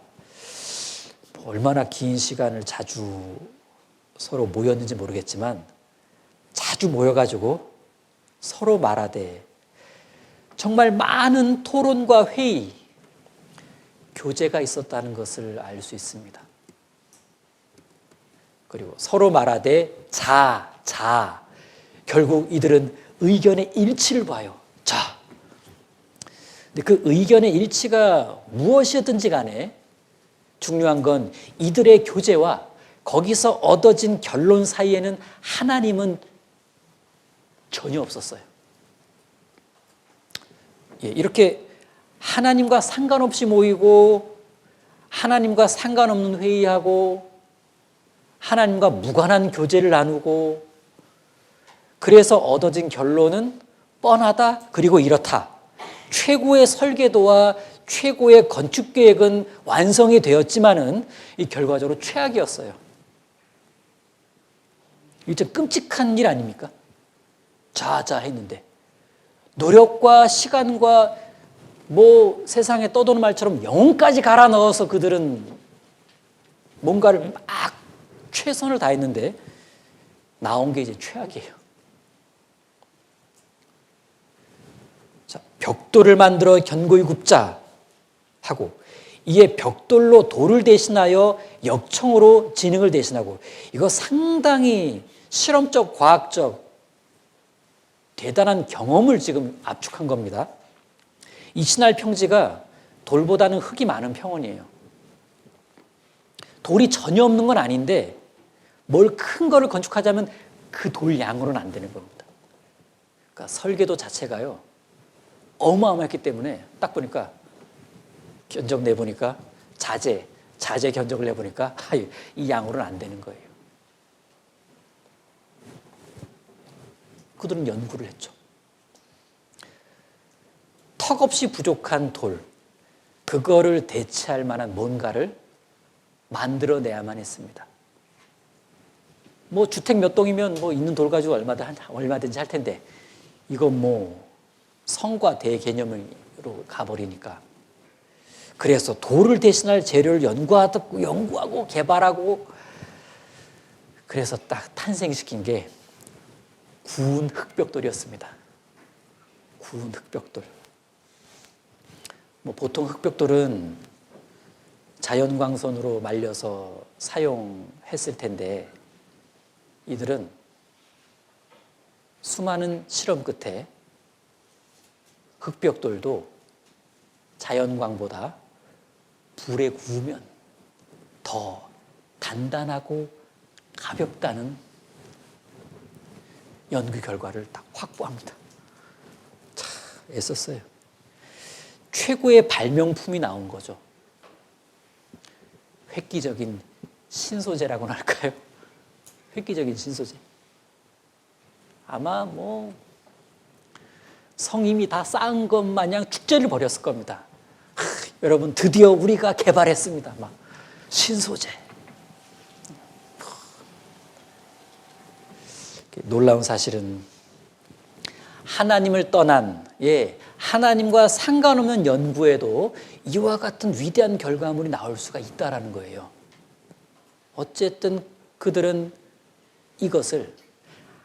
얼마나 긴 시간을 자주 서로 모였는지 모르겠지만 자주 모여가지고 서로 말하되 정말 많은 토론과 회의, 교제가 있었다는 것을 알 수 있습니다. 그리고 서로 말하되 자. 결국 이들은 의견의 일치를 봐요. 자. 근데 그 의견의 일치가 무엇이었든지 간에 중요한 건 이들의 교제와 거기서 얻어진 결론 사이에는 하나님은 전혀 없었어요. 이렇게 하나님과 상관없이 모이고 하나님과 상관없는 회의하고 하나님과 무관한 교제를 나누고 그래서 얻어진 결론은 뻔하다 그리고 이렇다. 최고의 설계도와 최고의 건축 계획은 완성이 되었지만은 이 결과적으로 최악이었어요. 이게 끔찍한 일 아닙니까? 자자했는데 노력과 시간과 세상에 떠도는 말처럼 영혼까지 갈아 넣어서 그들은 뭔가를 막 최선을 다했는데 나온 게 이제 최악이에요. 자, 벽돌을 만들어 견고히 굽자 하고 이에 벽돌로 돌을 대신하여 역청으로 진흙을 대신하고. 이거 상당히 실험적, 과학적 대단한 경험을 지금 압축한 겁니다. 이 신할 평지가 돌보다는 흙이 많은 평원이에요. 돌이 전혀 없는 건 아닌데 뭘 큰 거를 건축하자면 그 돌 양으로는 안 되는 겁니다. 그러니까 설계도 자체가요, 어마어마했기 때문에 딱 보니까 견적 내보니까 자재 견적을 내보니까 이 양으로는 안 되는 거예요. 그들은 연구를 했죠. 턱없이 부족한 돌, 그거를 대체할 만한 뭔가를 만들어내야만 했습니다. 뭐 주택 몇 동이면 뭐 있는 돌 가지고 얼마든지 할 텐데, 이건 뭐 성과 대개념으로 가버리니까. 그래서 돌을 대신할 재료를 연구하고 개발하고, 그래서 딱 탄생시킨 게 구운 흑벽돌이었습니다. 구운 흑벽돌. 뭐 보통 흑벽돌은 자연광선으로 말려서 사용했을 텐데, 이들은 수많은 실험 끝에 흑벽돌도 자연광보다 불에 구우면 더 단단하고 가볍다는 연구 결과를 딱 확보합니다. 참 애썼어요. 최고의 발명품이 나온 거죠. 획기적인 신소재라고나 할까요? 획기적인 신소재. 아마 뭐 성임이 다 쌓은 것 마냥 축제를 벌였을 겁니다. 여러분, 드디어 우리가 개발했습니다. 막 신소재. 놀라운 사실은 하나님을 떠난, 하나님과 상관없는 연구에도 이와 같은 위대한 결과물이 나올 수가 있다는 거예요. 어쨌든 그들은 이것을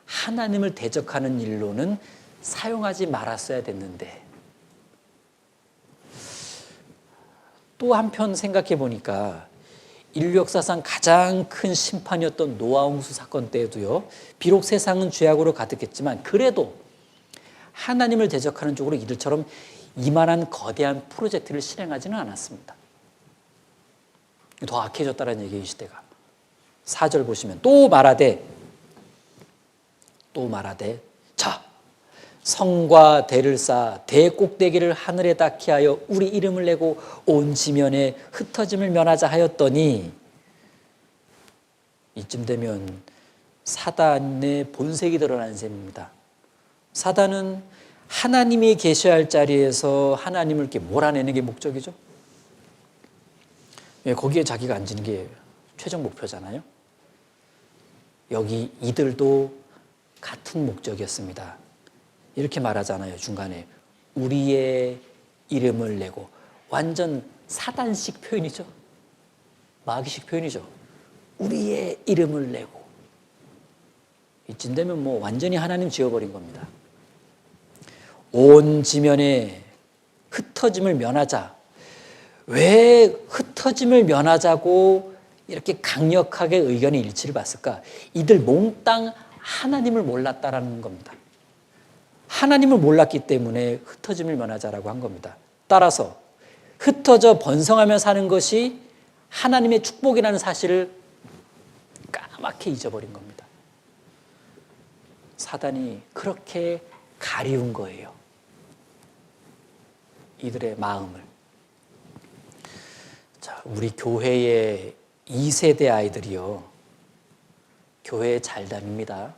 하나님을 대적하는 일로는 사용하지 말았어야 됐는데, 또 한편 생각해 보니까 인류 역사상 가장 큰 심판이었던 노아 홍수 사건 때에도요, 비록 세상은 죄악으로 가득했지만 그래도 하나님을 대적하는 쪽으로 이들처럼 이만한 거대한 프로젝트를 실행하지는 않았습니다. 더 악해졌다는 얘기예요, 이 시대가. 4절 보시면 또 말하되 자, 성과 대를 쌓아 대 꼭대기를 하늘에 닿게 하여 우리 이름을 내고 온 지면에 흩어짐을 면하자 하였더니, 이쯤 되면 사단의 본색이 드러나는 셈입니다. 사단은 하나님이 계셔야 할 자리에서 하나님을 이렇게 몰아내는 게 목적이죠. 거기에 자기가 앉는 게 최종 목표잖아요. 여기 이들도 같은 목적이었습니다. 이렇게 말하잖아요, 중간에. 우리의 이름을 내고. 완전 사단식 표현이죠. 마귀식 표현이죠. 우리의 이름을 내고. 이쯤 되면 뭐 완전히 하나님 지어버린 겁니다. 온 지면에 흩어짐을 면하자. 왜 흩어짐을 면하자고 이렇게 강력하게 의견의 일치를 봤을까? 이들 몽땅 하나님을 몰랐다라는 겁니다. 하나님을 몰랐기 때문에 흩어짐을 면하자라고 한 겁니다. 따라서 흩어져 번성하며 사는 것이 하나님의 축복이라는 사실을 까맣게 잊어버린 겁니다. 사단이 그렇게 가리운 거예요, 이들의 마음을. 자, 우리 교회의 2세대 아이들이요, 교회에 잘 다닙니다.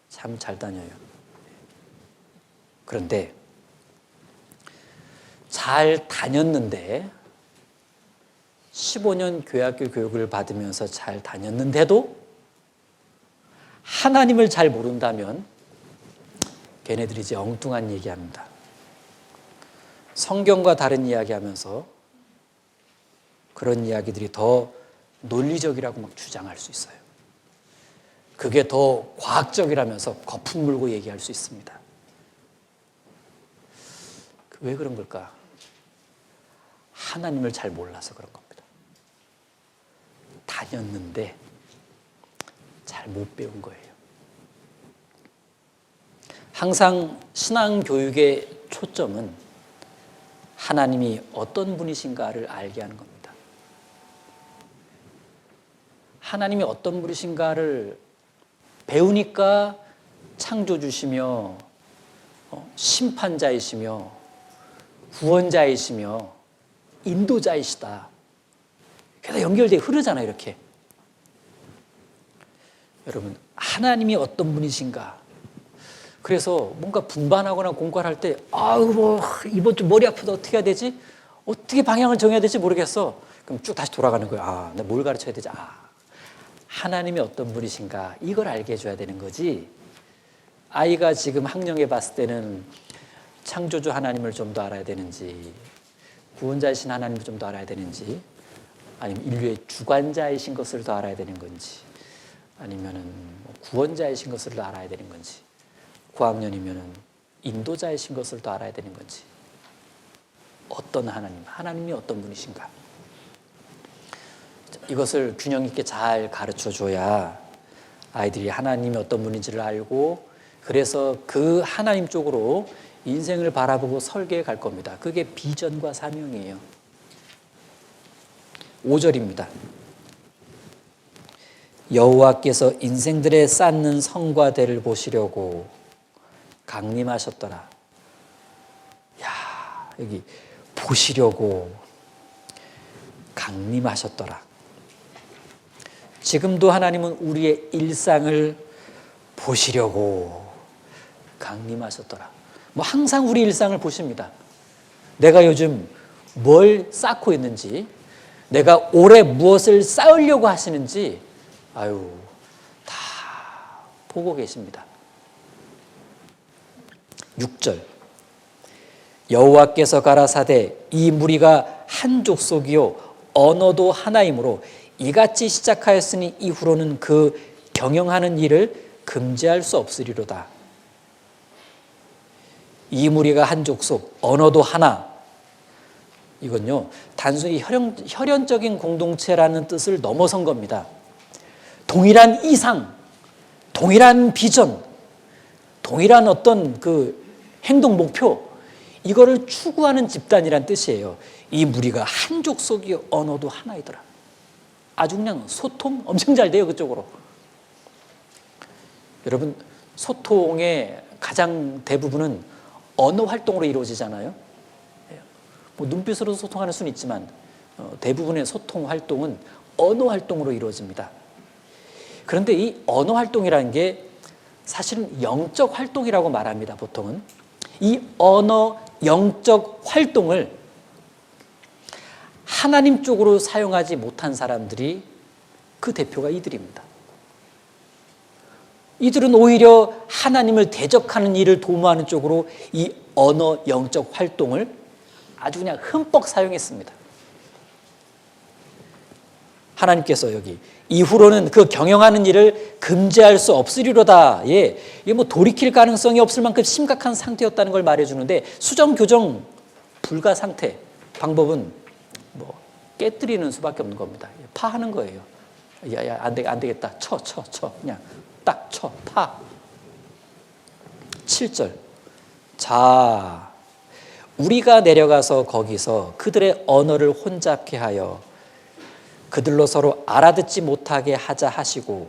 참 잘 다녀요. 그런데 잘 다녔는데, 15년 교회학교 교육을 받으면서 잘 다녔는데도 하나님을 잘 모른다면 걔네들이 이제 엉뚱한 얘기합니다. 성경과 다른 이야기하면서 그런 이야기들이 더 논리적이라고 막 주장할 수 있어요. 그게 더 과학적이라면서 거품 물고 얘기할 수 있습니다. 왜 그런 걸까? 하나님을 잘 몰라서 그런 겁니다. 다녔는데 잘 못 배운 거예요. 항상 신앙교육의 초점은 하나님이 어떤 분이신가를 알게 하는 겁니다. 하나님이 어떤 분이신가를 배우니까 창조주시며 심판자이시며 구원자이시며 인도자이시다. 그래서 연결되어 흐르잖아요, 이렇게. 여러분, 하나님이 어떤 분이신가? 그래서 뭔가 분반하거나 공부할 때, 이번 주 머리 아프다, 어떻게 해야 되지? 어떻게 방향을 정해야 될지 모르겠어. 그럼 쭉 다시 돌아가는 거예요. 내가 뭘 가르쳐야 되지? 하나님이 어떤 분이신가? 이걸 알게 해줘야 되는 거지. 아이가 지금 학령에 봤을 때는 창조주 하나님을 좀 더 알아야 되는지, 구원자이신 하나님을 좀 더 알아야 되는지, 아니면 인류의 주관자이신 것을 더 알아야 되는 건지, 아니면은 구원자이신 것을 더 알아야 되는 건지, 고학년이면은 인도자이신 것을 더 알아야 되는 건지, 어떤 하나님이 어떤 분이신가? 이것을 균형 있게 잘 가르쳐 줘야 아이들이 하나님이 어떤 분인지를 알고, 그래서 그 하나님 쪽으로 인생을 바라보고 설계해 갈 겁니다. 그게 비전과 사명이에요. 5절입니다. 여호와께서 인생들의 쌓는 성과 대를 보시려고 강림하셨더라. 여기 보시려고 강림하셨더라. 지금도 하나님은 우리의 일상을 보시려고 강림하셨더라. 항상 우리 일상을 보십니다. 내가 요즘 뭘 쌓고 있는지, 내가 올해 무엇을 쌓으려고 하시는지, 다 보고 계십니다. 6절. 여호와께서 가라사대 이 무리가 한 족속이요 언어도 하나이므로 이같이 시작하였으니 이후로는 그 경영하는 일을 금지할 수 없으리로다. 이 무리가 한 족속, 언어도 하나. 이건요, 단순히 혈연적인 공동체라는 뜻을 넘어선 겁니다. 동일한 이상, 동일한 비전, 동일한 어떤 그 행동 목표, 이거를 추구하는 집단이란 뜻이에요. 이 무리가 한 족속이 언어도 하나이더라. 아주 그냥 소통 엄청 잘 돼요, 그쪽으로. 여러분, 소통의 가장 대부분은 언어 활동으로 이루어지잖아요. 눈빛으로 소통하는 수는 있지만 대부분의 소통 활동은 언어 활동으로 이루어집니다. 그런데 이 언어 활동이라는 게 사실은 영적 활동이라고 말합니다, 보통은. 이 언어 영적 활동을 하나님 쪽으로 사용하지 못한 사람들이 그 대표가 이들입니다. 이들은 오히려 하나님을 대적하는 일을 도모하는 쪽으로 이 언어 영적 활동을 아주 그냥 흠뻑 사용했습니다. 하나님께서 여기 이후로는 그 경영하는 일을 금지할 수 없으리로다. 이게 돌이킬 가능성이 없을 만큼 심각한 상태였다는 걸 말해주는데, 수정 교정 불가 상태, 방법은 깨뜨리는 수밖에 없는 겁니다. 파하는 거예요. 안 되겠다. 쳐. 그냥 딱 쳐. 파. 7절. 자, 우리가 내려가서 거기서 그들의 언어를 혼잡케 하여 그들로 서로 알아듣지 못하게 하자 하시고.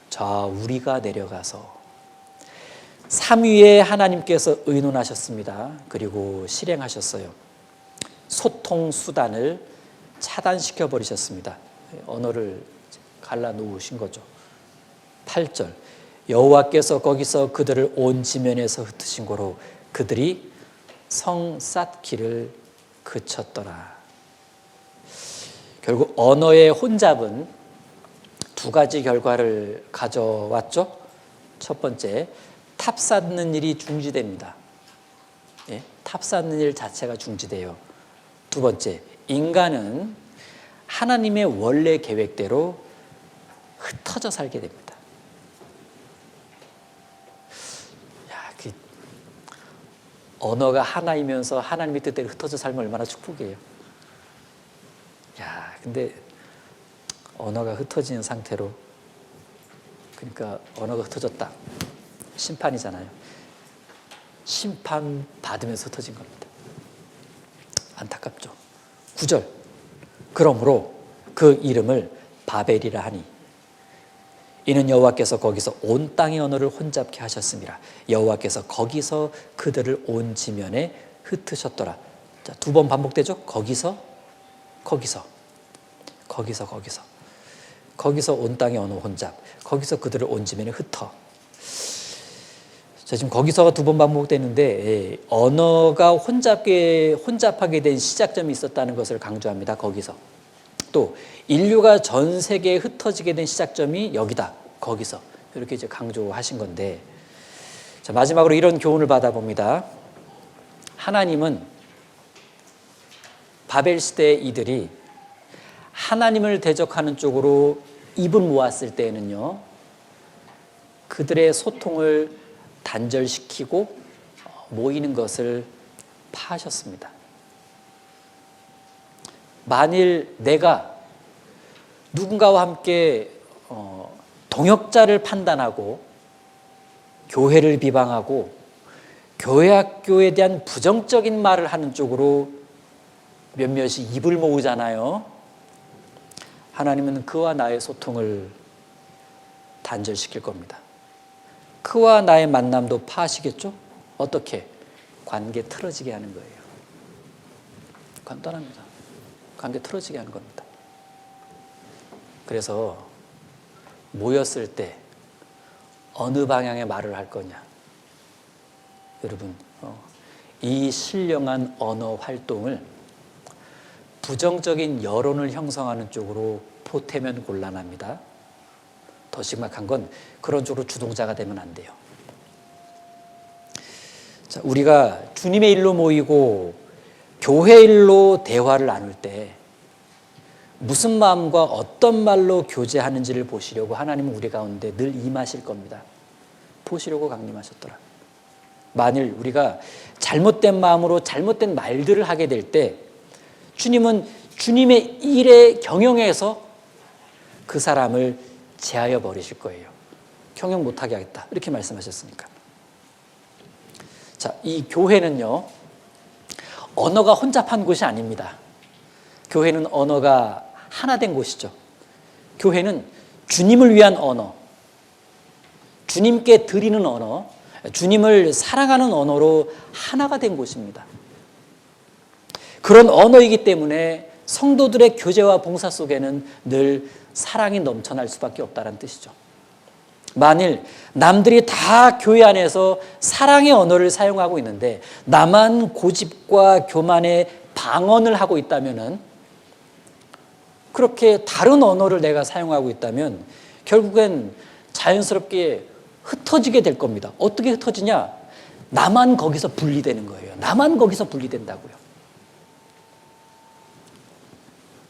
자, 우리가 내려가서. 3위에 하나님께서 의논하셨습니다. 그리고 실행하셨어요. 소통 수단을 차단시켜 버리셨습니다. 언어를 갈라놓으신 거죠. 8절. 여호와께서 거기서 그들을 온 지면에서 흩으신 고로 그들이 성 쌓기를 그쳤더라. 결국 언어의 혼잡은 두 가지 결과를 가져왔죠. 첫 번째, 탑 쌓는 일이 중지됩니다. 탑 쌓는 일 자체가 중지돼요. 두 번째, 인간은 하나님의 원래 계획대로 흩어져 살게 됩니다. 언어가 하나이면서 하나님의 뜻대로 흩어져 살면 얼마나 축복이에요. 근데 언어가 흩어지는 상태로, 그러니까 언어가 흩어졌다. 심판이잖아요. 심판 받으면서 흩어진 겁니다. 안타깝죠. 9절. 그러므로 그 이름을 바벨이라 하니 이는 여호와께서 거기서 온 땅의 언어를 혼잡케 하셨습니다. 여호와께서 거기서 그들을 온 지면에 흩으셨더라. 자, 2번 반복되죠? 거기서 온 땅의 언어 혼잡, 거기서 그들을 온 지면에 흩어. 자, 지금 거기서가 2번 반복되는데 언어가 혼잡하게 된 시작점이 있었다는 것을 강조합니다. 거기서. 또 인류가 전 세계에 흩어지게 된 시작점이 여기다. 거기서. 이렇게 이제 강조하신 건데, 자, 마지막으로 이런 교훈을 받아봅니다. 하나님은 바벨 시대의 이들이 하나님을 대적하는 쪽으로 입을 모았을 때에는요, 그들의 소통을 단절시키고 모이는 것을 파하셨습니다. 만일 내가 누군가와 함께 동역자를 판단하고 교회를 비방하고 교회 학교에 대한 부정적인 말을 하는 쪽으로 몇몇이 입을 모으잖아요. 하나님은 그와 나의 소통을 단절시킬 겁니다. 그와 나의 만남도 파하시겠죠? 어떻게? 관계 틀어지게 하는 거예요. 간단합니다. 관계 틀어지게 하는 겁니다. 그래서 모였을 때 어느 방향의 말을 할 거냐. 여러분, 이 신령한 언어 활동을 부정적인 여론을 형성하는 쪽으로 보태면 곤란합니다. 더 심각한 건 그런 쪽으로 주동자가 되면 안 돼요. 자, 우리가 주님의 일로 모이고 교회 일로 대화를 나눌 때 무슨 마음과 어떤 말로 교제하는지를 보시려고 하나님은 우리 가운데 늘 임하실 겁니다. 보시려고 강림하셨더라. 만일 우리가 잘못된 마음으로 잘못된 말들을 하게 될 때 주님은 주님의 일에 경영해서 그 사람을 제하여 버리실 거예요. 경영 못하게 하겠다. 이렇게 말씀하셨으니까. 자, 이 교회는요, 언어가 혼잡한 곳이 아닙니다. 교회는 언어가 하나 된 곳이죠. 교회는 주님을 위한 언어, 주님께 드리는 언어, 주님을 사랑하는 언어로 하나가 된 곳입니다. 그런 언어이기 때문에 성도들의 교제와 봉사 속에는 늘 사랑이 넘쳐날 수밖에 없다는 뜻이죠. 만일 남들이 다 교회 안에서 사랑의 언어를 사용하고 있는데 나만 고집과 교만의 방언을 하고 있다면은, 그렇게 다른 언어를 내가 사용하고 있다면 결국엔 자연스럽게 흩어지게 될 겁니다. 어떻게 흩어지냐? 나만 거기서 분리되는 거예요. 나만 거기서 분리된다고요.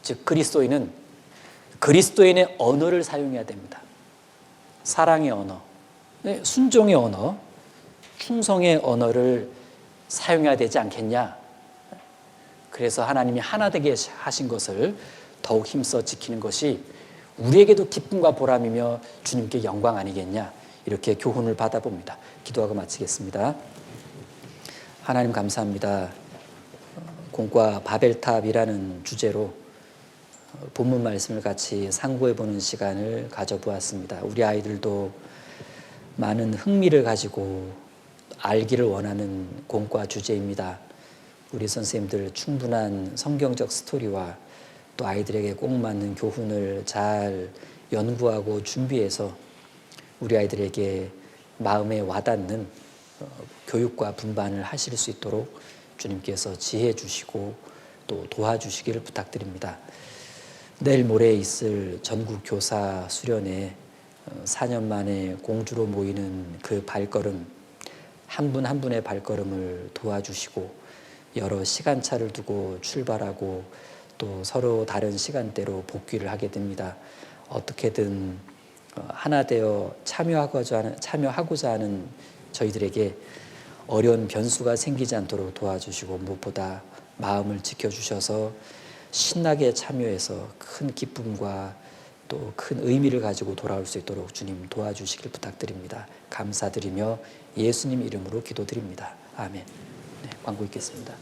즉 그리스도인의 언어를 사용해야 됩니다. 사랑의 언어, 순종의 언어, 충성의 언어를 사용해야 되지 않겠냐. 그래서 하나님이 하나 되게 하신 것을 더욱 힘써 지키는 것이 우리에게도 기쁨과 보람이며 주님께 영광 아니겠냐. 이렇게 교훈을 받아봅니다. 기도하고 마치겠습니다. 하나님 감사합니다. 공과 바벨탑이라는 주제로 본문 말씀을 같이 상고해보는 시간을 가져보았습니다. 우리 아이들도 많은 흥미를 가지고 알기를 원하는 공과 주제입니다. 우리 선생님들 충분한 성경적 스토리와 또 아이들에게 꼭 맞는 교훈을 잘 연구하고 준비해서 우리 아이들에게 마음에 와닿는 교육과 분반을 하실 수 있도록 주님께서 지혜 주시고 또 도와주시기를 부탁드립니다. 내일 모레 있을 전국 교사 수련회 4년 만에 공주로 모이는 그 발걸음, 한 분 한 분의 발걸음을 도와주시고 여러 시간차를 두고 출발하고 또 서로 다른 시간대로 복귀를 하게 됩니다. 어떻게든 하나 되어 참여하고자 하는 저희들에게 어려운 변수가 생기지 않도록 도와주시고 무엇보다 마음을 지켜주셔서 신나게 참여해서 큰 기쁨과 또 큰 의미를 가지고 돌아올 수 있도록 주님 도와주시길 부탁드립니다. 감사드리며 예수님 이름으로 기도드립니다. 아멘. 네, 광고 있겠습니다.